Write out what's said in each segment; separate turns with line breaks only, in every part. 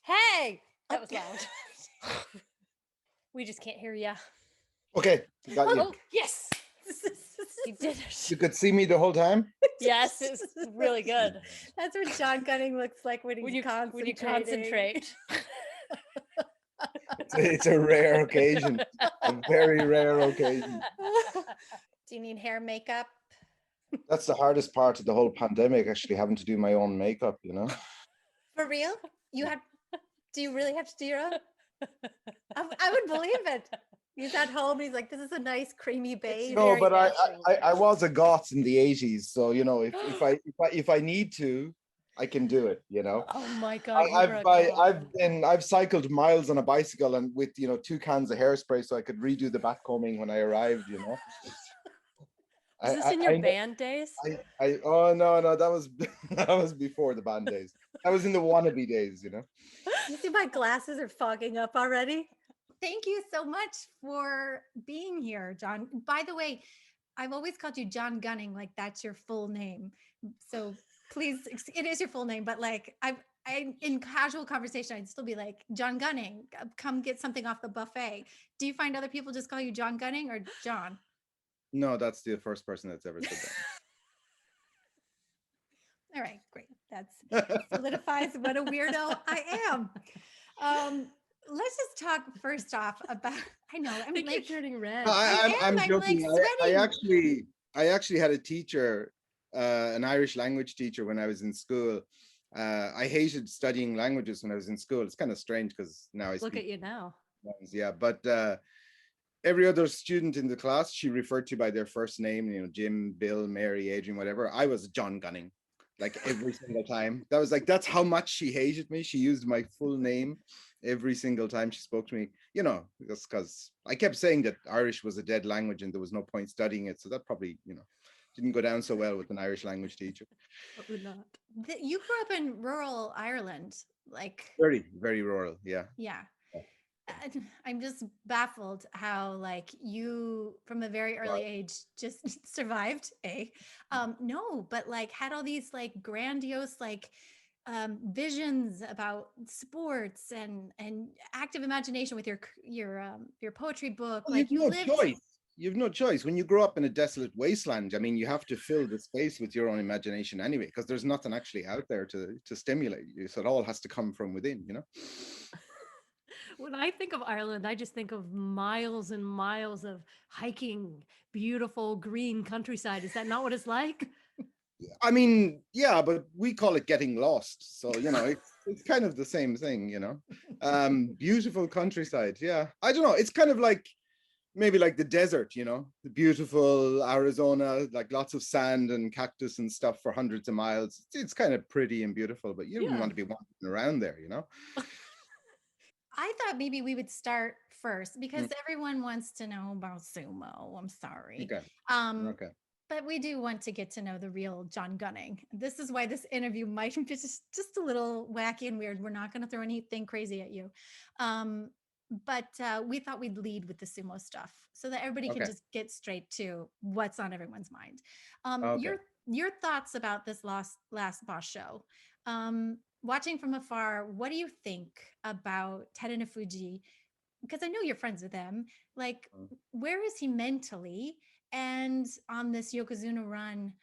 Hey, that was loud. We just can't hear ya.
Okay, got you.
Oh, yes. You did it.
You could see me the whole time?
Yes, it's really good.
That's what John Gunning looks like when he's concentrating.
When you concentrate.
It's a rare occasion. A very rare occasion.
Do you need hair makeup?
That's the hardest part of the whole pandemic, actually having to do my own makeup, you know?
For real? Do you really have to do your own? I would believe it. He's at home. He's like, this is a nice creamy beige.
No, but
natural.
I was a goth in the 80s, so you know, if I need to, I can do it, you know.
Oh my God.
I've cycled miles on a bicycle and with 2 cans of hairspray so I could redo the backcombing when I arrived, you know.
Is this in your band days?
Oh no, that was before the band days. That was in the wannabe days, you know.
You see my glasses are fogging up already. Thank you so much for being here, John. By the way, I've always called you John Gunning, like that's your full name. So please, it is your full name, but like I in casual conversation, I'd still be like, John Gunning, come get something off the buffet. Do you find other people just call you John Gunning or John?
No, that's the first person that's ever said that.
All right, great. That solidifies what a weirdo I am. Let's just talk first off about. I know I'm
like
like
you're turning red.
I'm joking.
Like sweating.
I actually had a teacher, an Irish language teacher when I was in school. I hated studying languages when I was in school. It's kind of strange because now I
look at you now.
Yeah, but every other student in the class she referred to by their first name. You know, Jim, Bill, Mary, Adrian, whatever. I was John Gunning. Like every single time. That's how much she hated me. She used my full name every single time she spoke to me, you know, because I kept saying that Irish was a dead language and there was no point studying it. So that probably, you know, didn't go down so well with an Irish language teacher.
Probably not.
You grew up in rural Ireland, like
very, very rural. Yeah.
Yeah. I'm just baffled how like you from a very early age just survived no, but like had all these like grandiose like visions about sports and active imagination with your poetry book.
Well,
like
you have no choice. You have no choice. When you grow up in a desolate wasteland, I mean, you have to fill the space with your own imagination anyway, because there's nothing actually out there to stimulate you. So it all has to come from within, you know?
When I think of Ireland, I just think of miles and miles of hiking, beautiful green countryside. Is that not what it's like?
I mean, yeah, but we call it getting lost. So, you know, it's kind of the same thing, you know. Beautiful countryside. Yeah. I don't know. It's kind of like maybe like the desert, you know, the beautiful Arizona, like lots of sand and cactus and stuff for hundreds of miles. It's kind of pretty and beautiful, but you don't want to be wandering around there, you know.
I thought maybe we would start first because everyone wants to know about sumo. I'm sorry.
Okay. Okay.
But we do want to get to know the real John Gunning. This is why this interview might be just a little wacky and weird. We're not going to throw anything crazy at you. But we thought we'd lead with the sumo stuff so that everybody can just get straight to what's on everyone's mind. Your thoughts about this last boss show. Watching from afar, what do you think about Terunofuji? Because I know you're friends with him. Like, where is he mentally? And on this Yokozuna run,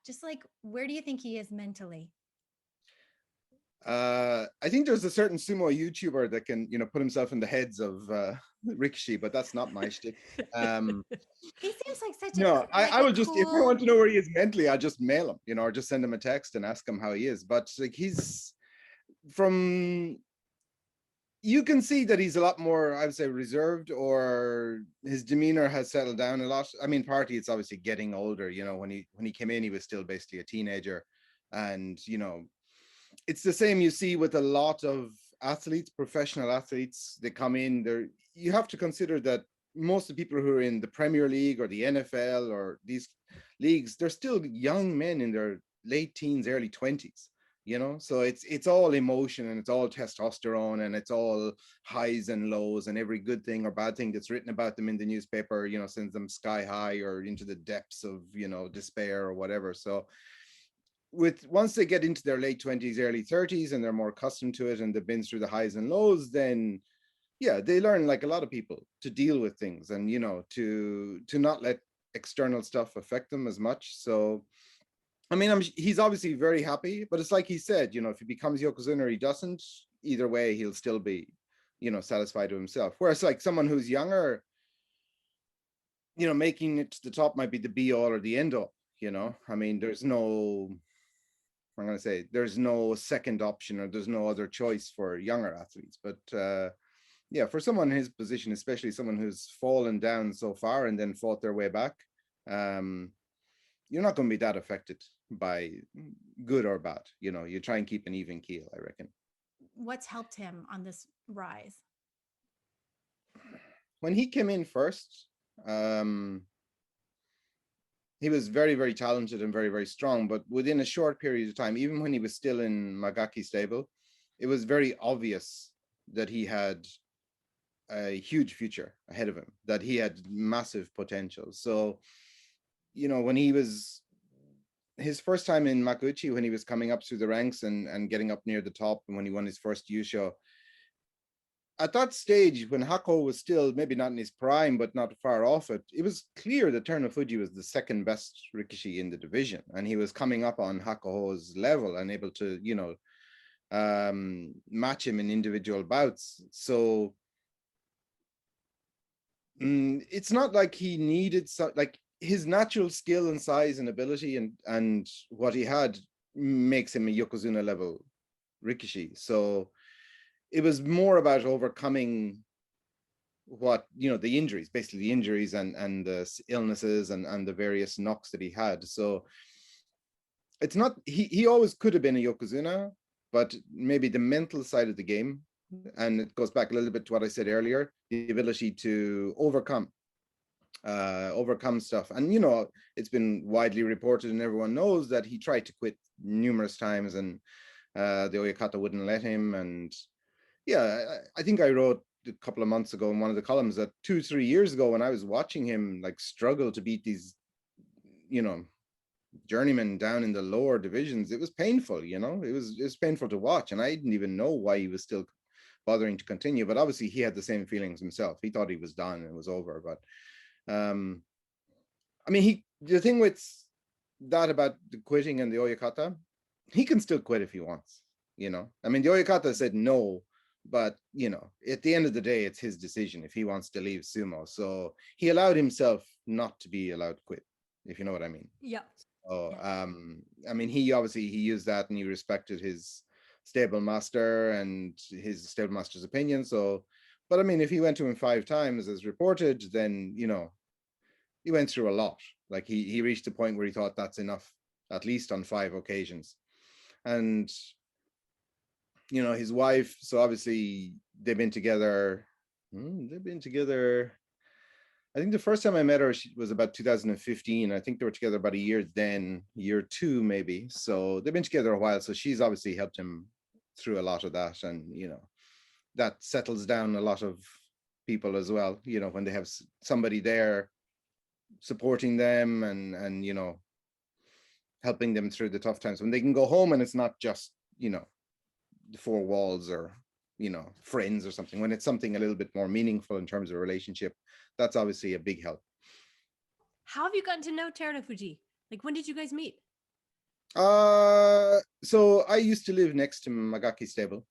just like, where do you think he is mentally?
I think there's a certain sumo YouTuber that can, you know, put himself in the heads of Rikishi, but that's not my shtick.
He seems like such
no, I will just,
cool...
if I want to know where he is mentally, I'll just mail him, you know, or just send him a text and ask him how he is. But like he's from, you can see that he's a lot more, I would say, reserved, or his demeanor has settled down a lot. I mean, partly it's obviously getting older, you know, when he came in, he was still basically a teenager. And, you know, it's the same you see with a lot of athletes, professional athletes. They come in, you have to consider that most of the people who are in the Premier League or the NFL or these leagues, they're still young men in their late teens, early 20s, you know. So it's all emotion and it's all testosterone and it's all highs and lows, and every good thing or bad thing that's written about them in the newspaper, you know, sends them sky high or into the depths of, you know, despair or whatever. So with once they get into their late 20s, early 30s, and they're more accustomed to it, and they've been through the highs and lows, then yeah, they learn, like a lot of people, to deal with things, and to not let external stuff affect them as much. So I mean, he's obviously very happy, but it's like he said, if he becomes Yokozuna or he doesn't, either way, he'll still be, satisfied with himself. Whereas like someone who's younger, making it to the top might be the be all or the end all. I mean, I'm going to say there's no second option, or there's no other choice for younger athletes. But yeah, for someone in his position, especially someone who's fallen down so far and then fought their way back, you're not going to be that affected by good or bad. You try and keep an even keel, I reckon.
What's helped him on this rise?
When he came in first, he was very, very talented and very, very strong. But within a short period of time, even when he was still in Magaki stable, it was very obvious that he had a huge future ahead of him, that he had massive potential. So, when he was his first time in Makuuchi, when he was coming up through the ranks and getting up near the top, and when he won his first Yusho, at that stage, when Hako was still maybe not in his prime, but not far off it, it was clear that Terunofuji was the second best Rikishi in the division, and he was coming up on Hako's level and able to, match him in individual bouts. So it's not like he needed like his natural skill and size and ability and what he had makes him a Yokozuna level Rikishi. So it was more about overcoming what the injuries, basically the injuries and the illnesses and the various knocks that he had. So it's not he always could have been a Yokozuna, but maybe the mental side of the game, and it goes back a little bit to what I said earlier, the ability to overcome stuff. And it's been widely reported and everyone knows that he tried to quit numerous times, and the Oyakata wouldn't let him. And yeah, I think I wrote a couple of months ago in one of the columns that 2-3 years ago, when I was watching him like struggle to beat these journeymen down in the lower divisions, it was painful. It was painful to watch, and I didn't even know why he was still bothering to continue. But obviously he had the same feelings himself. He thought he was done and it was over. But I mean, the thing with that about the quitting and the Oyakata, he can still quit if he wants. I mean, the Oyakata said no, but at the end of the day, it's his decision if he wants to leave sumo. So he allowed himself not to be allowed to quit, if you know what I mean.
Yeah.
So
Yeah.
I mean, he used that, and he respected his stable master and his stable master's opinion. So, but I mean, if he went to him 5 times as reported, then he went through a lot. Like he reached a point where he thought that's enough, at least on 5 occasions. And his wife, so obviously they've been together. I think the first time I met her, she was about 2015. I think they were together about a year then, year 2 maybe. So they've been together a while. So she's obviously helped him through a lot of that, and that settles down a lot of people as well. When they have somebody there supporting them and helping them through the tough times, when they can go home and it's not just the 4 walls or friends or something, when it's something a little bit more meaningful in terms of relationship, that's obviously a big help.
How have you gotten to know Terunofuji? Like, when did you guys meet?
So I used to live next to Magaki stable,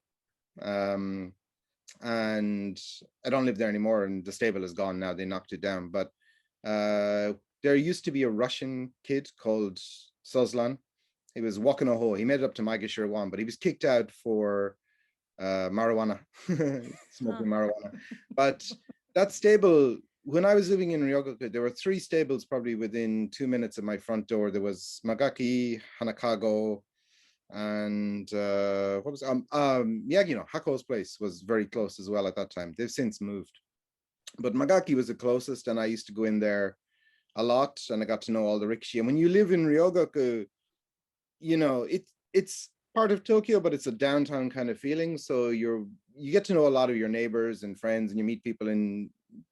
and I don't live there anymore, and the stable is gone now. They knocked it down. But there used to be a Russian kid called Sozlan. He was Wakanoho. He made it up to Maegashira 1, but he was kicked out for marijuana, smoking marijuana. But that stable, when I was living in Ryogoku, there were 3 stables probably within 2 minutes of my front door. There was Magaki, Hanakago, and what was Miyagi-no, Hako's place was very close as well at that time. They've since moved, but Magaki was the closest, and I used to go in there a lot, and I got to know all the rikishi. And when you live in Ryogoku, it's part of Tokyo, but it's a downtown kind of feeling. So you get to know a lot of your neighbors and friends, and you meet people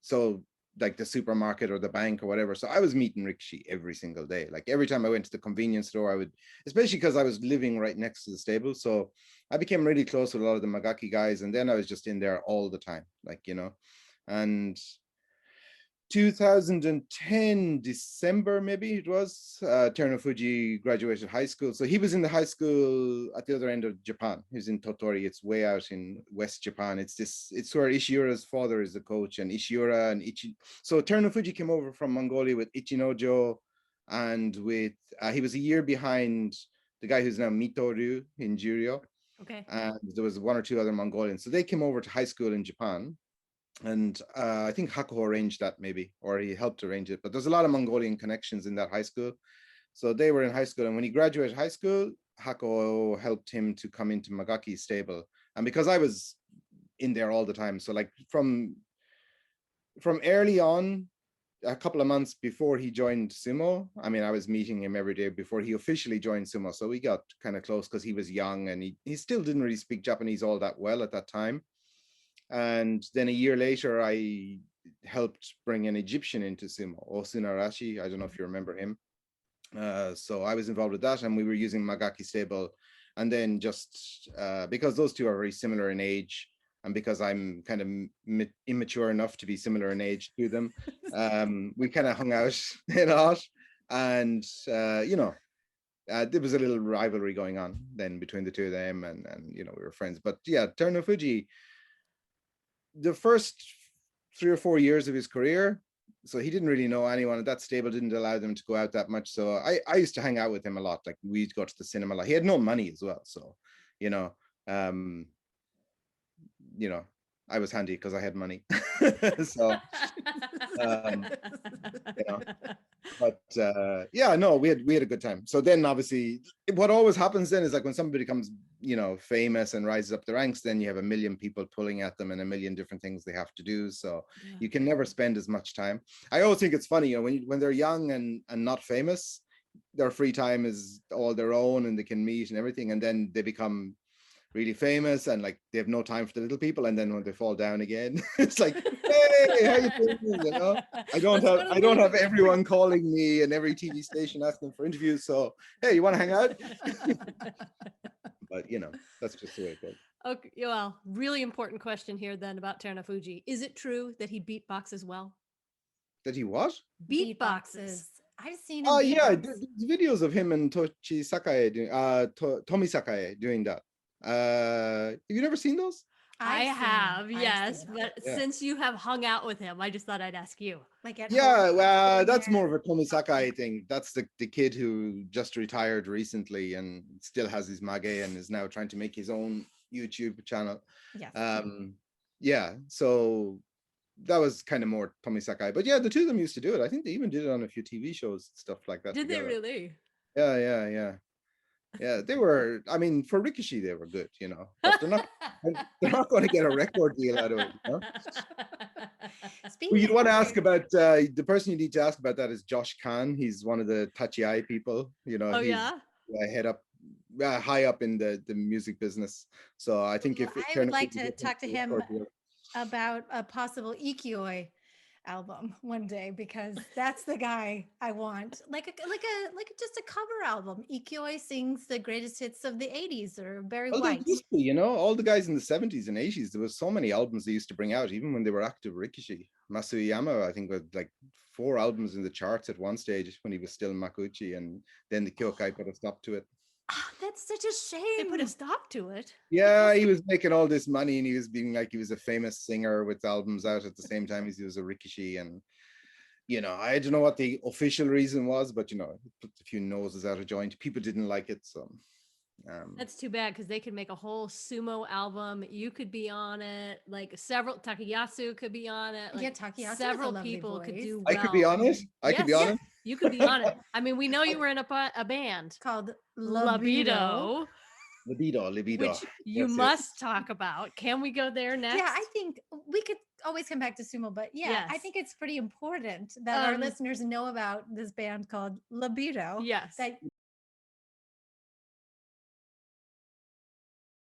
so like the supermarket or the bank or whatever. So I was meeting Rikishi every single day. Like every time I went to the convenience store, I would, especially because I was living right next to the stable. So I became really close with a lot of the Magaki guys. And then I was just in there all the time, like, and 2010 December, maybe it was, Terunofuji graduated high school. So he was in the high school at the other end of Japan. He was in Totori. It's way out in West Japan. It's where Ishiura's father is the coach, and Ishiura and Ichi. So Terunofuji came over from Mongolia with Ichinojo, and with he was a year behind the guy who's now Mitoru in Juryo.
Okay.
And there was one or two other Mongolians. So they came over to high school in Japan. And I think Hakuho arranged that, maybe, or he helped arrange it. But there's a lot of Mongolian connections in that high school. So they were in high school. And when he graduated high school, Hakuho helped him to come into Magaki's stable. And because I was in there all the time, so like from early on, a couple of months before he joined Sumo, I mean, I was meeting him every day before he officially joined Sumo. So we got kind of close because he was young and he still didn't really speak Japanese all that well at that time. And then a year later, I helped bring an Egyptian into Sumo, Osunarashi. I don't know if you remember him. So I was involved with that, and we were using Magaki stable. And then just because those two are very similar in age, and because I'm kind of immature enough to be similar in age to them, we kind of hung out a lot. And, there was a little rivalry going on then between the two of them, and we were friends. But yeah, Terunofuji, the first 3 or 4 years of his career, so he didn't really know anyone at that stable, didn't allow them to go out that much. So I used to hang out with him a lot. Like we'd go to the cinema. Like he had no money as well. So, um, I was handy because I had money. So, um, but yeah, no, we had a good time. So then obviously what always happens then is like when somebody becomes famous and rises up the ranks, then you have a million people pulling at them and a million different things they have to do. So you can never spend as much time. I always think it's funny, when they're young and not famous, their free time is all their own and they can meet and everything, and then they become really famous and like they have no time for the little people, and then when they fall down again, it's like, hey, how you doing? I don't have everyone calling me and every TV station asking for interviews, so hey, you want to hang out? But that's just the way it goes.
Okay, well, really important question here then about Terunofuji. Is it true that he beatboxes well?
That he what?
Beatboxes.
I've seen him.
Oh yeah,
beatbox.
there's videos of him and Tochi Sakae doing Tomi Sakae doing that. Have you never seen those?
I
I've seen
have,
him. I've
yes,
seen him.
but
Yeah.
since you have hung out with him, I just thought I'd ask you.
Like at
Yeah,
home,
well,
sitting
that's
there.
more of a Tomi Sakai thing. That's the kid who just retired recently and still has his mage and is now trying to make his own YouTube channel.
Yes.
Yeah, so that was kind of more Tomi Sakai. But yeah, the two of them used to do it. I think they even did it on a few TV shows, stuff like that.
Did they
together.
really?
Yeah. Yeah, they were. I mean, for Rikishi, they were good, but they're not going to get a record deal out of it.
Speaking
Well, you'd
of
want to
records,
ask about the person you need to ask about that is Josh Khan. He's one of the Tachi people.
Oh,
He's
yeah?
head up, high up in the music business. So I think if
I would like to talk to him about a possible Ikioi album one day, because that's the guy I want. Like just a cover album. Ikioi sings the greatest hits of the 80s or Barry
Well, there
White.
used to be, all the guys in the 70s and 80s, there was so many albums they used to bring out, even when they were active. Rikishi, Masuyama, I think, was like 4 albums in the charts at one stage when he was still Makuuchi, and then the Kyokai put a stop to it.
Oh, that's such a
They
shame.
put a stop to it.
Yeah, he was making all this money and he was being like he was a famous singer with albums out at the same time as he was a Rikishi. And I don't know what the official reason was, but it put a few noses out of joint. People didn't like it, so
That's too bad, because they could make a whole sumo album. You could be on it. Like several Takayasu could be on it. Like
Yeah, Takayasu has a
several
lovely
people could
voice.
do
I
well.
could be on it. I could be
Yes.
on it.
You could be on it. I mean, we know you were in a band,
Called
Libido,
Libido.
which you
That's it.
must talk about. Can we go there next?
Yeah, I think we could always come back to sumo, but yeah, I
Yes.
think it's pretty important that our
Um,
listeners know about this band called Libido.
Yes.
That